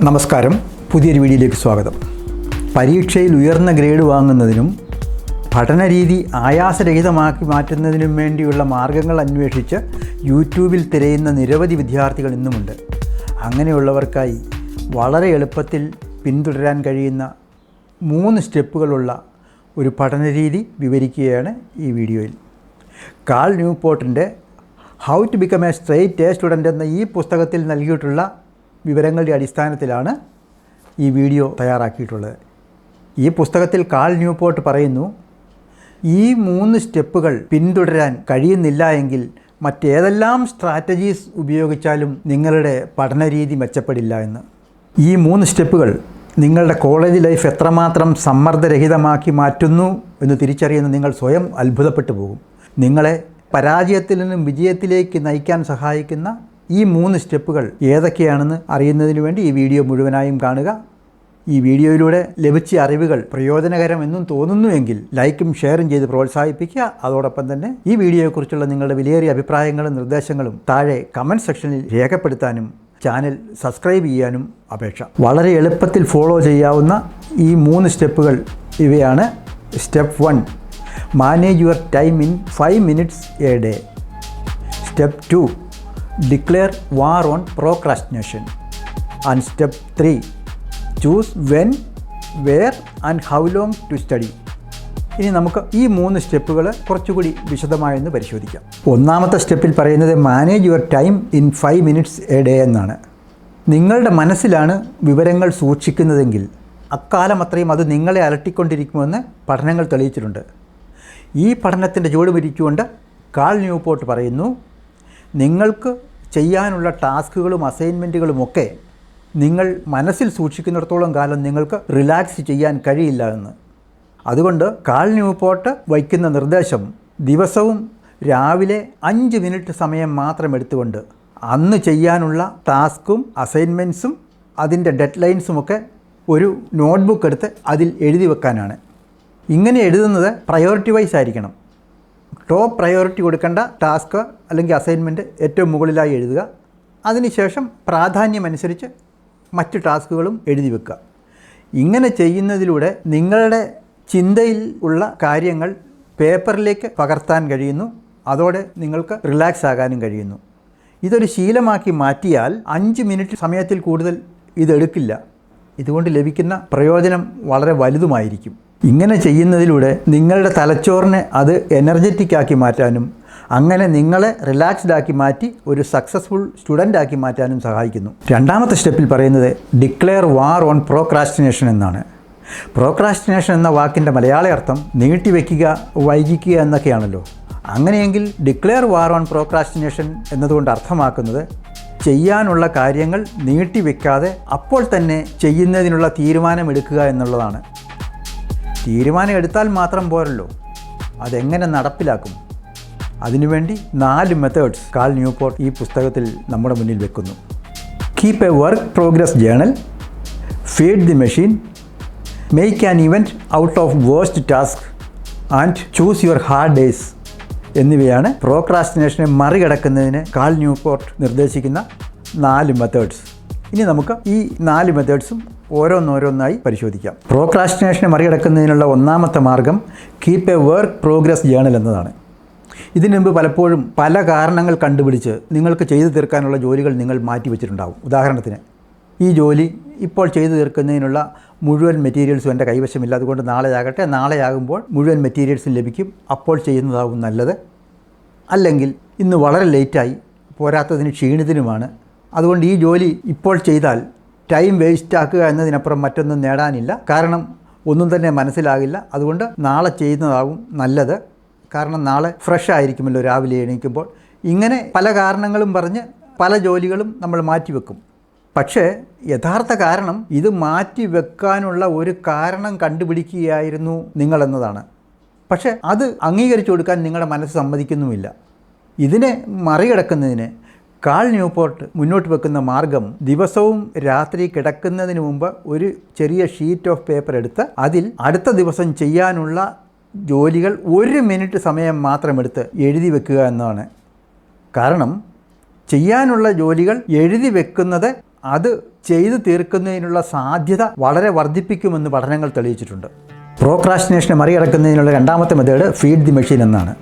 നമസ്കാരം, പുതിയൊരു വീഡിയോയിലേക്ക് സ്വാഗതം. പരീക്ഷയിൽ ഉയർന്ന ഗ്രേഡ് വാങ്ങുന്നതിനും പഠനരീതി ആയാസരഹിതമാക്കി മാറ്റുന്നതിനും വേണ്ടിയുള്ള മാർഗങ്ങൾ അന്വേഷിച്ച് യൂട്യൂബിൽ തിരയുന്ന നിരവധി വിദ്യാർത്ഥികൾ ഇന്നുമുണ്ട്. അങ്ങനെയുള്ളവർക്കായി വളരെ എളുപ്പത്തിൽ പിന്തുടരാൻ കഴിയുന്ന 3 സ്റ്റെപ്പുകളുള്ള ഒരു പഠനരീതി വിവരിക്കുകയാണ് ഈ വീഡിയോയിൽ. കാൾ ന്യൂപോർട്ടിൻ്റെ how to become a straight A student എന്ന ഈ പുസ്തകത്തിൽ നൽകിയിട്ടുള്ള വിവരങ്ങളുടെ അടിസ്ഥാനത്തിലാണ് ഈ വീഡിയോ തയ്യാറാക്കിയിട്ടുള്ളത്. ഈ പുസ്തകത്തിൽ കാൾ ന്യൂപോർട്ട് പറയുന്നു, ഈ 3 സ്റ്റെപ്പുകൾ പിന്തുടരാൻ കഴിയുന്നില്ല എങ്കിൽ മറ്റേതെല്ലാം സ്ട്രാറ്റജീസ് ഉപയോഗിച്ചാലും നിങ്ങളുടെ പഠനരീതി മെച്ചപ്പെടില്ല എന്ന്. ഈ 3 സ്റ്റെപ്പുകൾ നിങ്ങളുടെ കോളേജ് ലൈഫ് എത്രമാത്രം സമ്മർദ്ദരഹിതമാക്കി മാറ്റുന്നു എന്ന് തിരിച്ചറിയുന്ന നിങ്ങൾ സ്വയം അത്ഭുതപ്പെട്ടു പോകും. നിങ്ങളെ പരാജയത്തിൽ നിന്നും വിജയത്തിലേക്ക് നയിക്കാൻ സഹായിക്കുന്ന ഈ 3 സ്റ്റെപ്പുകൾ ഏതൊക്കെയാണെന്ന് അറിയുന്നതിന് വേണ്ടി ഈ വീഡിയോ മുഴുവനായും കാണുക. ഈ വീഡിയോയിലൂടെ ലഭിച്ച അറിവുകൾ പ്രയോജനകരമെന്നും തോന്നുന്നുവെങ്കിൽ ലൈക്കും ഷെയറും ചെയ്ത് പ്രോത്സാഹിപ്പിക്കുക. അതോടൊപ്പം തന്നെ ഈ വീഡിയോയെക്കുറിച്ചുള്ള നിങ്ങളുടെ വിലയേറിയ അഭിപ്രായങ്ങളും നിർദ്ദേശങ്ങളും താഴെ കമൻറ്റ് സെക്ഷനിൽ രേഖപ്പെടുത്താനും ചാനൽ സബ്സ്ക്രൈബ് ചെയ്യാനും അപേക്ഷ. വളരെ എളുപ്പത്തിൽ ഫോളോ ചെയ്യാവുന്ന ഈ 3 സ്റ്റെപ്പുകൾ ഇവയാണ്. Step 1, manage your time in 5 minutes a day. Step 2, declare war on procrastination. And step 3, choose when, where and how long to study. ഇനി നമുക്ക് ഈ 3 സ്റ്റെപ്പുകൾ കുറച്ചുകൂടി വിശദമായെന്ന് പരിശോധിക്കാം. ഒന്നാമത്തെ സ്റ്റെപ്പിൽ പറയുന്നത് manage your time in 5 minutes a day എന്നാണ്. നിങ്ങളുടെ മനസ്സിലാണ് വിവരങ്ങൾ സൂക്ഷിക്കുന്നതെങ്കിൽ അക്കാലം അത്രയും അത് നിങ്ങളെ അലട്ടിക്കൊണ്ടിരിക്കുമെന്ന് പഠനങ്ങൾ തെളിയിച്ചിട്ടുണ്ട്. ഈ പഠനത്തിൻ്റെ ചുവട് പിടിച്ചുകൊണ്ട് കാൾ ന്യൂപോർട്ട് പറയുന്നു, നിങ്ങൾക്ക് ചെയ്യാനുള്ള ടാസ്കുകളും അസൈൻമെൻറ്റുകളുമൊക്കെ നിങ്ങൾ മനസ്സിൽ സൂക്ഷിക്കുന്നിടത്തോളം കാലം നിങ്ങൾക്ക് റിലാക്സ് ചെയ്യാൻ കഴിയില്ല എന്ന്. അതുകൊണ്ട് കാൾ ന്യൂപോർട്ട് വയ്ക്കുന്ന നിർദ്ദേശം ദിവസവും രാവിലെ 5 മിനിറ്റ് സമയം മാത്രം എടുത്തുകൊണ്ട് അന്ന് ചെയ്യാനുള്ള ടാസ്കും അസൈൻമെൻറ്റ്സും അതിൻ്റെ ഡെഡ് ലൈൻസുമൊക്കെ ഒരു നോട്ട്ബുക്ക് എടുത്ത് അതിൽ എഴുതി വെക്കാനാണ്. ഇങ്ങനെ എഴുതുന്നത് പ്രയോറിറ്റി വൈസ് ആയിരിക്കണം. ടോപ്പ് പ്രയോറിറ്റി കൊടുക്കേണ്ട ടാസ്ക് അല്ലെങ്കിൽ അസൈൻമെൻറ്റ് ഏറ്റവും മുകളിലായി എഴുതുക. അതിനുശേഷം പ്രാധാന്യമനുസരിച്ച് മറ്റ് ടാസ്കുകളും എഴുതി വെക്കുക. ഇങ്ങനെ ചെയ്യുന്നതിലൂടെ നിങ്ങളുടെ ചിന്തയിൽ ഉള്ള കാര്യങ്ങൾ പേപ്പറിലേക്ക് പകർത്താൻ കഴിയുന്നു. അതോടെ നിങ്ങൾക്ക് റിലാക്സ് ആകാനും കഴിയുന്നു. ഇതൊരു ശീലമാക്കി മാറ്റിയാൽ 5 മിനിറ്റ് സമയത്തിൽ കൂടുതൽ ഇതെടുക്കില്ല. ഇതുകൊണ്ട് ലഭിക്കുന്ന പ്രയോജനം വളരെ വലുതുമായിരിക്കും. ഇങ്ങനെ ചെയ്യുന്നതിലൂടെ നിങ്ങളുടെ തലച്ചോറിനെ അത് എനർജറ്റിക് ആക്കി മാറ്റാനും അങ്ങനെ നിങ്ങളെ റിലാക്സ്ഡ് ആക്കി മാറ്റി ഒരു സക്സസ്ഫുൾ സ്റ്റുഡൻ്റ് ആക്കി മാറ്റാനും സഹായിക്കുന്നു. രണ്ടാമത്തെ സ്റ്റെപ്പിൽ പറയുന്നത് ഡിക്ലെയർ വാർ ഓൺ പ്രോക്രാസ്റ്റിനേഷൻ എന്നാണ്. പ്രോക്രാസ്റ്റിനേഷൻ എന്ന വാക്കിൻ്റെ മലയാള അർത്ഥം നീട്ടിവെക്കുക, വൈകിക്കുക എന്നൊക്കെയാണല്ലോ. അങ്ങനെയെങ്കിൽ ഡിക്ലെയർ വാർ ഓൺ പ്രോക്രാസ്റ്റിനേഷൻ എന്നതുകൊണ്ട് അർത്ഥമാക്കുന്നത് ചെയ്യാനുള്ള കാര്യങ്ങൾ നീട്ടിവെക്കാതെ അപ്പോൾ തന്നെ ചെയ്യുന്നതിനുള്ള തീരുമാനമെടുക്കുക എന്നുള്ളതാണ്. തീരുമാനം എടുത്താൽ മാത്രം പോരല്ലോ, അതെങ്ങനെ നടപ്പിലാക്കും? അതിനുവേണ്ടി 4 മെത്തേഡ്സ് കാൾ ന്യൂപോർട്ട് ഈ പുസ്തകത്തിൽ നമ്മുടെ മുന്നിൽ വെക്കുന്നു. Keep A work progress journal, feed the machine, make an event out of waste task and choose your hard days എന്നിവയാണ് പ്രോക്രാസ്റ്റിനേഷനെ മറികടക്കുന്നതിന് കാൾ ന്യൂപോർട്ട് നിർദ്ദേശിക്കുന്ന 4 മെത്തേഡ്സ്. ഇനി നമുക്ക് ഈ 4 മെത്തേഡ്സും ഓരോന്നോരോന്നായി പരിശോധിക്കാം. പ്രോക്രാസ്റ്റിനേഷനെ മറികടക്കുന്നതിനുള്ള ഒന്നാമത്തെ മാർഗം keep A work progress journal എന്നതാണ്. ഇതിനു മുമ്പ് പലപ്പോഴും പല കാരണങ്ങൾ കണ്ടുപിടിച്ച് നിങ്ങൾക്ക് ചെയ്തു തീർക്കാനുള്ള ജോലികൾ നിങ്ങൾ മാറ്റിവെച്ചിട്ടുണ്ടാകും. ഉദാഹരണത്തിന്, ഈ ജോലി ഇപ്പോൾ ചെയ്തു തീർക്കുന്നതിനുള്ള മുഴുവൻ മെറ്റീരിയൽസും എൻ്റെ കൈവശമില്ല, അതുകൊണ്ട് നാളെയാകട്ടെ, നാളെയാകുമ്പോൾ മുഴുവൻ മെറ്റീരിയൽസും ലഭിക്കും, അപ്പോൾ ചെയ്യുന്നതാവും നല്ലത്. അല്ലെങ്കിൽ ഇന്ന് വളരെ ലേറ്റായി, പോരാത്തതിന് ക്ഷീണിതനുമാണ്, അതുകൊണ്ട് ഈ ജോലി ഇപ്പോൾ ചെയ്താൽ ടൈം വേസ്റ്റാക്കുക എന്നതിനപ്പുറം മറ്റൊന്നും നേടാനില്ല, കാരണം ഒന്നും തന്നെ മനസ്സിലാകില്ല, അതുകൊണ്ട് നാളെ ചെയ്യുന്നതാവും നല്ലത്, കാരണം നാളെ ഫ്രഷ് ആയിരിക്കുമല്ലോ രാവിലെ എണീക്കുമ്പോൾ. ഇങ്ങനെ പല കാരണങ്ങളും പറഞ്ഞ് പല ജോലികളും നമ്മൾ മാറ്റിവെക്കും. പക്ഷേ യഥാർത്ഥ കാരണം ഇത് മാറ്റിവെക്കാനുള്ള ഒരു കാരണം കണ്ടുപിടിക്കുകയായിരുന്നു നിങ്ങളെന്നതാണ്. പക്ഷേ അത് അംഗീകരിച്ചു കൊടുക്കാൻ നിങ്ങളുടെ മനസ്സ് സമ്മതിക്കുന്നുമില്ല. ഇതിനെ മറികടക്കുന്നതിന് കാൾ ന്യൂപോർട്ട് മുന്നോട്ട് വെക്കുന്ന മാർഗം ദിവസവും രാത്രി കിടക്കുന്നതിന് മുമ്പ് ഒരു ചെറിയ ഷീറ്റ് ഓഫ് പേപ്പർ എടുത്ത് അതിൽ അടുത്ത ദിവസം ചെയ്യാനുള്ള ജോലികൾ 1 മിനിറ്റ് സമയം മാത്രമെടുത്ത് എഴുതി വെക്കുക എന്നതാണ്. കാരണം ചെയ്യാനുള്ള ജോലികൾ എഴുതി വെക്കുന്നത് അത് ചെയ്തു തീർക്കുന്നതിനുള്ള സാധ്യത വളരെ വർദ്ധിപ്പിക്കുമെന്ന് പഠനങ്ങൾ തെളിയിച്ചിട്ടുണ്ട്. പ്രോക്രാസ്റ്റിനേഷനെ മറികടക്കുന്നതിനുള്ള രണ്ടാമത്തെ മെത്തേഡ് ഫീഡ് ദി മെഷീൻ എന്നാണ്.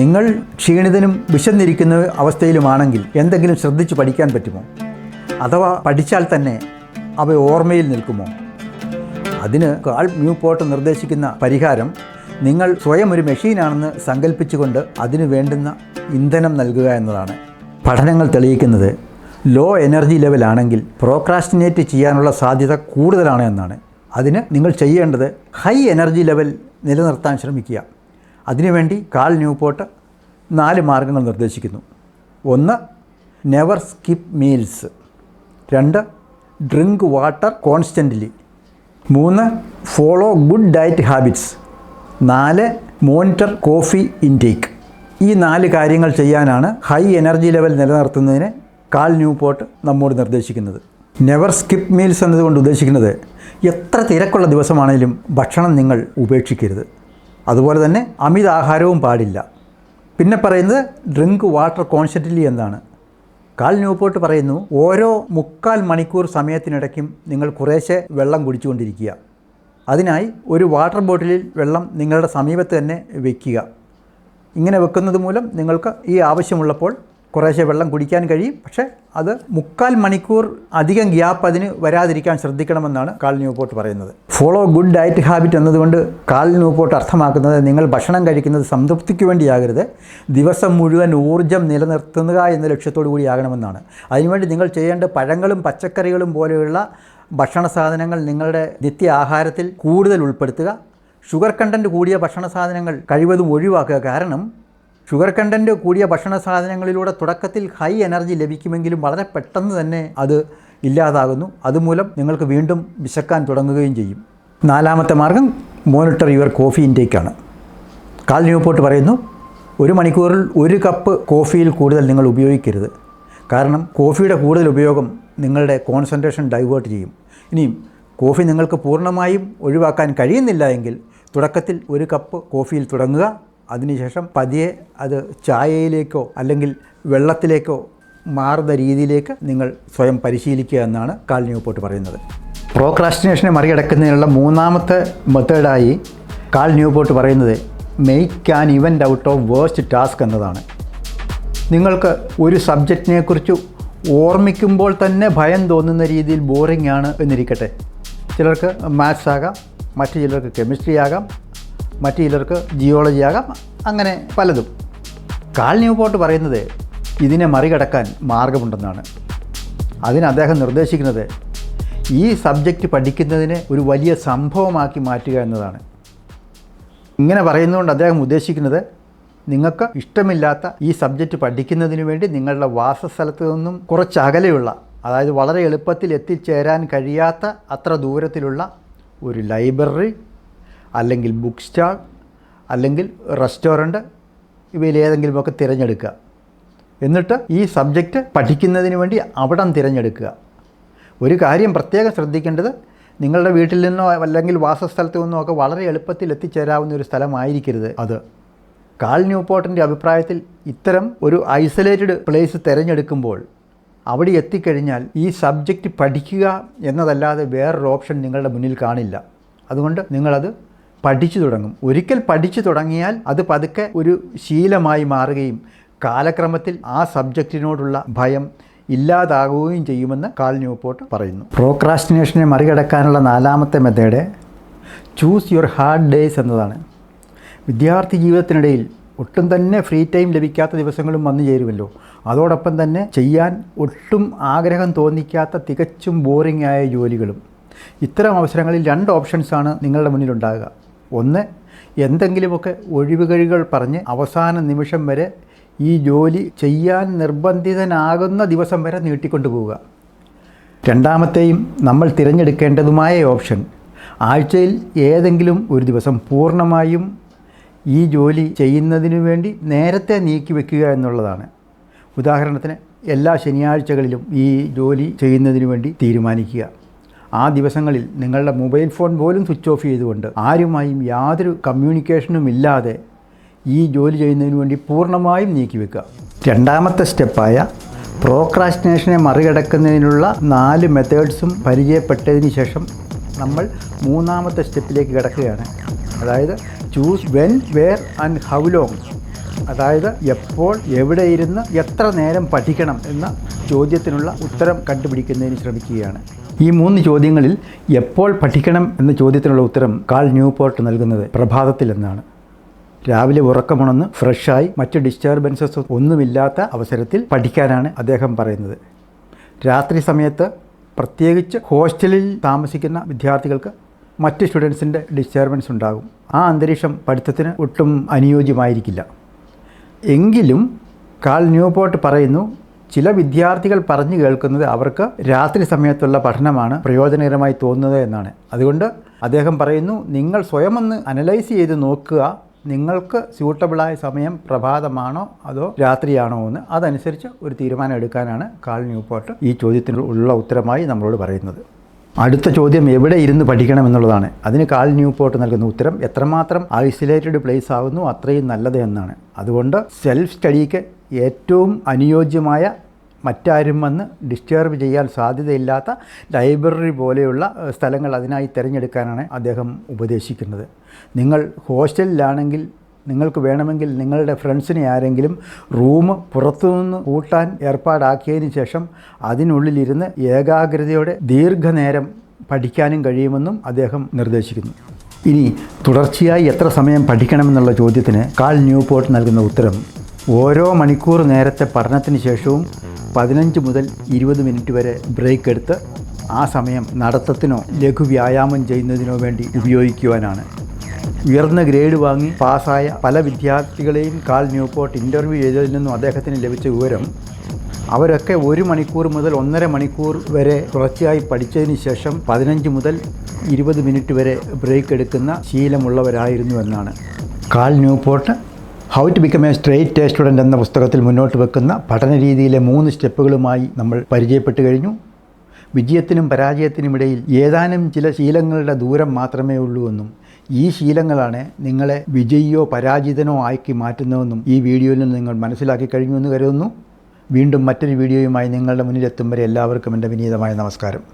നിങ്ങൾ ക്ഷീണിതനും വിശന്നിരിക്കുന്ന അവസ്ഥയിലുമാണെങ്കിൽ എന്തെങ്കിലും ശ്രദ്ധിച്ച് പഠിക്കാൻ പറ്റുമോ? അഥവാ പഠിച്ചാൽ തന്നെ അവ ഓർമ്മയിൽ നിൽക്കുമോ? അതിന് കാൾ ന്യൂപോർട്ട് നിർദ്ദേശിക്കുന്ന പരിഹാരം നിങ്ങൾ സ്വയം ഒരു മെഷീനാണെന്ന് സങ്കല്പിച്ചുകൊണ്ട് അതിന് വേണ്ടുന്ന ഇന്ധനം നൽകുക എന്നതാണ്. പഠനങ്ങൾ തെളിയിക്കുന്നത് ലോ എനർജി ലെവലാണെങ്കിൽ പ്രോക്രാസ്റ്റിനേറ്റ് ചെയ്യാനുള്ള സാധ്യത കൂടുതലാണ് എന്നാണ്. അതിന് നിങ്ങൾ ചെയ്യേണ്ടത് ഹൈ എനർജി ലെവൽ നിലനിർത്താൻ ശ്രമിക്കുക. അതിനുവേണ്ടി കാൾ ന്യൂപോർട്ട് 4 മാർഗ്ഗങ്ങൾ നിർദ്ദേശിക്കുന്നു. 1. Never skip meals. 2. Drink water constantly. 3. Follow good diet habits. 4. Monitor coffee intake. ഈ 4 കാര്യങ്ങൾ ചെയ്യാനാണ് ഹൈ എനർജി ലെവൽ നിലനിർത്തുന്നതിന് കാൾ ന്യൂപോർട്ട് നമ്മോട് നിർദ്ദേശിക്കുന്നത്. നെവർ സ്കിപ്പ് മീൽസ് എന്നതുകൊണ്ട് ഉദ്ദേശിക്കുന്നത് എത്ര തിരക്കുള്ള ദിവസമാണെങ്കിലും ഭക്ഷണം നിങ്ങൾ ഉപേക്ഷിക്കരുത്. അതുപോലെ തന്നെ അമിത ആഹാരവും പാടില്ല. പിന്നെ പറയുന്നത് ഡ്രിങ്ക് വാട്ടർ കോൺസ്റ്റൻ്റ്ലി എന്നാണ്. കാൾ ന്യൂപോർട്ട് പറയുന്നു, ഓരോ 3/4 മണിക്കൂർ സമയത്തിനിടയ്ക്കും നിങ്ങൾ കുറേശ്ശെ വെള്ളം കുടിച്ചുകൊണ്ടിരിക്കുക. അതിനായി ഒരു വാട്ടർ ബോട്ടിലിൽ വെള്ളം നിങ്ങളുടെ സമീപത്ത് തന്നെ വയ്ക്കുക. ഇങ്ങനെ വെക്കുന്നത് മൂലം നിങ്ങൾക്ക് ഈ ആവശ്യമുള്ളപ്പോൾ കുറേശ്ശെ വെള്ളം കുടിക്കാൻ കഴിയും. പക്ഷേ അത് 3/4 മണിക്കൂർ അധികം ഗ്യാപ്പ് അതിന് വരാതിരിക്കാൻ ശ്രദ്ധിക്കണമെന്നാണ് കാൾ ന്യൂപോർട്ട് പറയുന്നത്. ഫോളോ ഗുഡ് ഡയറ്റ് ഹാബിറ്റ് എന്നതുകൊണ്ട് കാൾ ന്യൂപോർട്ട് അർത്ഥമാക്കുന്നത് നിങ്ങൾ ഭക്ഷണം കഴിക്കുന്നത് സംതൃപ്തിക്ക് വേണ്ടിയാകരുത്, ദിവസം മുഴുവൻ ഊർജ്ജം നിലനിർത്തുക എന്ന ലക്ഷ്യത്തോടു കൂടിയാകണമെന്നാണ്. അതിനുവേണ്ടി നിങ്ങൾ ചെയ്യേണ്ട പഴങ്ങളും പച്ചക്കറികളും പോലെയുള്ള ഭക്ഷണ സാധനങ്ങൾ നിങ്ങളുടെ നിത്യ ആഹാരത്തിൽ കൂടുതൽ ഉൾപ്പെടുത്തുക. ഷുഗർ കണ്ടൻറ്റ് കൂടിയ ഭക്ഷണ സാധനങ്ങൾ കഴിവതും ഒഴിവാക്കുക. കാരണം ഷുഗർ കണ്ടൻറ്റ് കൂടിയ ഭക്ഷണ സാധനങ്ങളിലൂടെ തുടക്കത്തിൽ ഹൈ എനർജി ലഭിക്കുമെങ്കിലും വളരെ പെട്ടെന്ന് തന്നെ അത് ഇല്ലാതാകുന്നു. അതുമൂലം നിങ്ങൾക്ക് വീണ്ടും വിശക്കാൻ തുടങ്ങുകയും ചെയ്യും. 4ാമത്തെ മാർഗ്ഗം മോണിറ്റർ യുവർ കോഫി ഇൻടേക്കാണ്. കാൾ ന്യൂപോർട്ട് പറയുന്നു, 1 മണിക്കൂറിൽ 1 കപ്പ് കോഫിയിൽ കൂടുതൽ നിങ്ങൾ ഉപയോഗിക്കരുത്. കാരണം കോഫിയുടെ കൂടുതൽ ഉപയോഗം നിങ്ങളുടെ കോൺസെൻട്രേഷൻ ഡൈവേർട്ട് ചെയ്യും. ഇനിയും കോഫി നിങ്ങൾക്ക് പൂർണ്ണമായും ഒഴിവാക്കാൻ കഴിയുന്നില്ല എങ്കിൽ തുടക്കത്തിൽ 1 കപ്പ് കോഫിയിൽ തുടങ്ങുക. അതിനുശേഷം പതിയെ അത് ചായയിലേക്കോ അല്ലെങ്കിൽ വെള്ളത്തിലേക്കോ മാറുന്ന രീതിയിലേക്ക് നിങ്ങൾ സ്വയം പരിശീലിക്കുക എന്നാണ് കാൾ ന്യൂപോർട്ട് പറയുന്നത്. പ്രോക്രാസ്റ്റിനേഷനെ മറികടക്കുന്നതിനുള്ള 3ാമത്തെ മെത്തേഡായി കാൾ ന്യൂപോർട്ട് പറയുന്നത് make an event out of waste task എന്നതാണ്. നിങ്ങൾക്ക് ഒരു സബ്ജക്റ്റിനെക്കുറിച്ച് ഓർമ്മിക്കുമ്പോൾ തന്നെ ഭയം തോന്നുന്ന രീതിയിൽ ബോറിംഗ് ആണ് എന്നിരിക്കട്ടെ. ചിലർക്ക് മാത്സ് ആകാം, മറ്റു ചിലർക്ക് കെമിസ്ട്രി ആകാം, മറ്റു ചിലർക്ക് ജിയോളജി ആകാം, അങ്ങനെ പലതും. കാൾ ന്യൂപോർട്ട് പറയുന്നത് ഇതിനെ മറികടക്കാൻ മാർഗമുണ്ടെന്നാണ്. അതിന് അദ്ദേഹം നിർദ്ദേശിക്കുന്നത് ഈ സബ്ജക്റ്റ് പഠിക്കുന്നതിനെ ഒരു വലിയ സംഭവമാക്കി മാറ്റുക എന്നതാണ്. ഇങ്ങനെ പറയുന്നതുകൊണ്ട് അദ്ദേഹം ഉദ്ദേശിക്കുന്നത് നിങ്ങൾക്ക് ഇഷ്ടമില്ലാത്ത ഈ സബ്ജക്റ്റ് പഠിക്കുന്നതിന് വേണ്ടി നിങ്ങളുടെ വാസസ്ഥലത്ത് നിന്നും കുറച്ച് അകലെയുള്ള, അതായത് വളരെ എളുപ്പത്തിൽ എത്തിച്ചേരാൻ കഴിയാത്ത അത്ര ദൂരത്തിലുള്ള ഒരു ലൈബ്രറി അല്ലെങ്കിൽ ബുക്ക് സ്റ്റാൾ അല്ലെങ്കിൽ റെസ്റ്റോറൻറ്റ് ഇവയിലേതെങ്കിലുമൊക്കെ തിരഞ്ഞെടുക്കുക. എന്നിട്ട് ഈ സബ്ജക്റ്റ് പഠിക്കുന്നതിന് വേണ്ടി അവിടം തിരഞ്ഞെടുക്കുക. ഒരു കാര്യം പ്രത്യേകം ശ്രദ്ധിക്കേണ്ടത്, നിങ്ങളുടെ വീട്ടിൽ നിന്നോ അല്ലെങ്കിൽ വാസസ്ഥലത്തു നിന്നോ ഒക്കെ വളരെ എളുപ്പത്തിൽ എത്തിച്ചേരാവുന്ന ഒരു സ്ഥലമായിരിക്കരുത് അത്. കാൾ ന്യൂപോർട്ടിൻ്റെ അഭിപ്രായത്തിൽ ഇത്തരം ഒരു ഐസൊലേറ്റഡ് പ്ലേസ് തിരഞ്ഞെടുക്കുമ്പോൾ അവിടെ എത്തിക്കഴിഞ്ഞാൽ ഈ സബ്ജക്റ്റ് പഠിക്കുക എന്നതല്ലാതെ വേറൊരു ഓപ്ഷൻ നിങ്ങളുടെ മുന്നിൽ കാണില്ല. അതുകൊണ്ട് നിങ്ങളത് പഠിച്ചു തുടങ്ങും. ഒരിക്കൽ പഠിച്ചു തുടങ്ങിയാൽ അത് പതുക്കെ ഒരു ശീലമായി മാറുകയും കാലക്രമത്തിൽ ആ സബ്ജക്റ്റിനോടുള്ള ഭയം ഇല്ലാതാകുകയും ചെയ്യുമെന്ന് കാൾ ന്യൂപോർട്ട് പറയുന്നു. പ്രോക്രാസ്റ്റിനേഷനെ മറികടക്കാനുള്ള 4ാമത്തെ method choose your hard days എന്നതാണ്. വിദ്യാർത്ഥി ജീവിതത്തിനിടയിൽ ഒട്ടും തന്നെ ഫ്രീ ടൈം ലഭിക്കാത്ത ദിവസങ്ങളും വന്നു ചേരുമല്ലോ. അതോടൊപ്പം തന്നെ ചെയ്യാൻ ഒട്ടും ആഗ്രഹം തോന്നിക്കാത്ത തികച്ചും ബോറിംഗ് ആയ ജോലികളും. ഇത്തരം അവസരങ്ങളിൽ 2 ഓപ്ഷൻസാണ് നിങ്ങളുടെ മുന്നിലുണ്ടാകുക. ഒന്ന്, എന്തെങ്കിലുമൊക്കെ ഒഴിവുകഴികൾ പറഞ്ഞ് അവസാന നിമിഷം വരെ ഈ ജോലി ചെയ്യാൻ നിർബന്ധിതനാകുന്ന ദിവസം വരെ നീട്ടിക്കൊണ്ടു പോവുക. രണ്ടാമത്തെയും നമ്മൾ തിരഞ്ഞെടുക്കേണ്ടതുമായ ഓപ്ഷൻ, ആഴ്ചയിൽ ഏതെങ്കിലും ഒരു ദിവസം പൂർണ്ണമായും ഈ ജോലി ചെയ്യുന്നതിനു വേണ്ടി നേരത്തെ നീക്കി വയ്ക്കുക എന്നുള്ളതാണ്. ഉദാഹരണത്തിന് എല്ലാ ശനിയാഴ്ചകളിലും ഈ ജോലി ചെയ്യുന്നതിന് വേണ്ടി തീരുമാനിക്കുക. ആ ദിവസങ്ങളിൽ നിങ്ങളുടെ മൊബൈൽ ഫോൺ പോലും സ്വിച്ച് ഓഫ് ചെയ്തുകൊണ്ട് ആരുമായും യാതൊരു കമ്മ്യൂണിക്കേഷനും ഇല്ലാതെ ഈ ജോലി ചെയ്യുന്നതിന് വേണ്ടി പൂർണ്ണമായും നീക്കി വെക്കുക. രണ്ടാമത്തെ സ്റ്റെപ്പായ പ്രോക്രാസ്റ്റിനേഷനെ മറികടക്കുന്നതിനുള്ള 4 മെത്തേഡ്സും പരിചയപ്പെട്ടതിന് ശേഷം നമ്മൾ മൂന്നാമത്തെ സ്റ്റെപ്പിലേക്ക് കിടക്കുകയാണ്. അതായത് choose when, where and how long. അതായത് എപ്പോൾ, എവിടെ ഇരുന്ന്, എത്ര നേരം പഠിക്കണം എന്ന ചോദ്യത്തിനുള്ള ഉത്തരം കണ്ടുപിടിക്കുന്നതിന് ശ്രമിക്കുകയാണ്. ഈ 3 ചോദ്യങ്ങളിൽ എപ്പോൾ പഠിക്കണം എന്ന ചോദ്യത്തിനുള്ള ഉത്തരം കാൾ ന്യൂപോർട്ട് നൽകുന്നത് പ്രഭാതത്തിൽ എന്നാണ്. രാവിലെ ഉറക്കമുണർന്ന് ഫ്രഷായി മറ്റ് ഡിസ്റ്റർബൻസസ് ഒന്നുമില്ലാത്ത അവസരത്തിൽ പഠിക്കാനാണ് അദ്ദേഹം പറയുന്നത്. രാത്രി സമയത്ത് പ്രത്യേകിച്ച് ഹോസ്റ്റലിൽ താമസിക്കുന്ന വിദ്യാർത്ഥികൾക്ക് മറ്റ് സ്റ്റുഡൻസിൻ്റെ ഡിസ്റ്റർബൻസ് ഉണ്ടാകും. ആ അന്തരീക്ഷം പഠിത്തത്തിന് ഒട്ടും അനുയോജ്യമായിരിക്കില്ല. എങ്കിലും കാൾ ന്യൂപോർട്ട് പറയുന്നു, ചില വിദ്യാർത്ഥികൾ പറഞ്ഞു കേൾക്കുന്നത് അവർക്ക് രാത്രി സമയത്തുള്ള പഠനമാണ് പ്രയോജനകരമായി തോന്നുന്നത് എന്നാണ്. അതുകൊണ്ട് അദ്ദേഹം പറയുന്നു, നിങ്ങൾ സ്വയം ഒന്ന് അനലൈസ് ചെയ്ത് നോക്കുക, നിങ്ങൾക്ക് സ്യൂട്ടബിളായ സമയം പ്രഭാതമാണോ അതോ രാത്രിയാണോ എന്ന്. അതനുസരിച്ച് ഒരു തീരുമാനം എടുക്കാനാണ് കാൾ ന്യൂപോർട്ട് ഈ ചോദ്യത്തിനുള്ള ഉത്തരമായി നമ്മളോട് പറയുന്നത്. അടുത്ത ചോദ്യം എവിടെ ഇരുന്ന് പഠിക്കണം എന്നുള്ളതാണ്. അതിന് കാൾ ന്യൂപോർട്ട് നൽകുന്ന ഉത്തരം എത്രമാത്രം ഐസൊലേറ്റഡ് പ്ലേസ് ആകുന്നു അത്രയും നല്ലത് എന്നാണ്. അതുകൊണ്ട് സെൽഫ് സ്റ്റഡിക്ക് ഏറ്റവും അനുയോജ്യമായ, മറ്റാരും വന്ന് ഡിസ്റ്റർബ് ചെയ്യാൻ സാധ്യതയില്ലാത്ത ലൈബ്രറി പോലെയുള്ള സ്ഥലങ്ങൾ അതിനായി തിരഞ്ഞെടുക്കാനാണ് അദ്ദേഹം ഉപദേശിക്കുന്നത്. നിങ്ങൾ ഹോസ്റ്റലിലാണെങ്കിൽ നിങ്ങൾക്ക് വേണമെങ്കിൽ നിങ്ങളുടെ ഫ്രണ്ട്സിനെ ആരെങ്കിലും റൂം പുറത്തുനിന്ന് കൂട്ടാൻ ഏർപ്പാടാക്കിയതിന് ശേഷം അതിനുള്ളിലിരുന്ന് ഏകാഗ്രതയോടെ ദീർഘനേരം പഠിക്കാനും കഴിയുമെന്നും അദ്ദേഹം നിർദ്ദേശിക്കുന്നു. ഇനി തുടർച്ചയായി എത്ര സമയം പഠിക്കണമെന്നുള്ള ചോദ്യത്തിന് കാൾ ന്യൂപോർട്ട് നൽകുന്ന ഉത്തരം ഓരോ മണിക്കൂർ നേരത്തെ പഠനത്തിന് ശേഷവും 15 മുതൽ 20 മിനിറ്റ് വരെ ബ്രേക്ക് എടുത്ത് ആ സമയം നടത്തത്തിനോ ലഘു വ്യായാമം ചെയ്യുന്നതിനോ വേണ്ടി ഉപയോഗിക്കുവാനാണ്. ഉയർന്ന ഗ്രേഡ് വാങ്ങി പാസ്സായ പല വിദ്യാർത്ഥികളെയും കാൾ ന്യൂപോർട്ട് ഇൻ്റർവ്യൂ ചെയ്തതിൽ നിന്നും അദ്ദേഹത്തിന് ലഭിച്ച വിവരം, അവരൊക്കെ 1 മണിക്കൂർ മുതൽ 1.5 മണിക്കൂർ വരെ തുടർച്ചയായി പഠിച്ചതിന് ശേഷം 15 മുതൽ 20 മിനിറ്റ് വരെ ബ്രേക്ക് എടുക്കുന്ന ശീലമുള്ളവരായിരുന്നു എന്നാണ്. Cal Newport how to become a straight A student എന്ന പുസ്തകത്തിൽ മുന്നോട്ട് വെക്കുന്ന പഠന രീതിയിലെ 3 സ്റ്റെപ്പുകളുമായി നമ്മൾ പരിചയപ്പെട്ടു കഴിഞ്ഞു. വിജയത്തിനും പരാജയത്തിനുമിടയിൽ ഏതാനും ചില ശീലങ്ങളുടെ ദൂരം മാത്രമേ ഉള്ളൂ എന്നും ഈ ശീലങ്ങളാണ് നിങ്ങളെ വിജയിയോ പരാജിതനോ ആക്കി മാറ്റുന്നതെന്നും ഈ വീഡിയോയിൽ നിന്ന് നിങ്ങൾ മനസ്സിലാക്കി കഴിഞ്ഞു എന്ന് കരുതുന്നു. വീണ്ടും മറ്റൊരു വീഡിയോയുമായി നിങ്ങളുടെ മുന്നിലെത്തും വരെ എല്ലാവർക്കും എൻ്റെ വിനീതമായ നമസ്കാരം.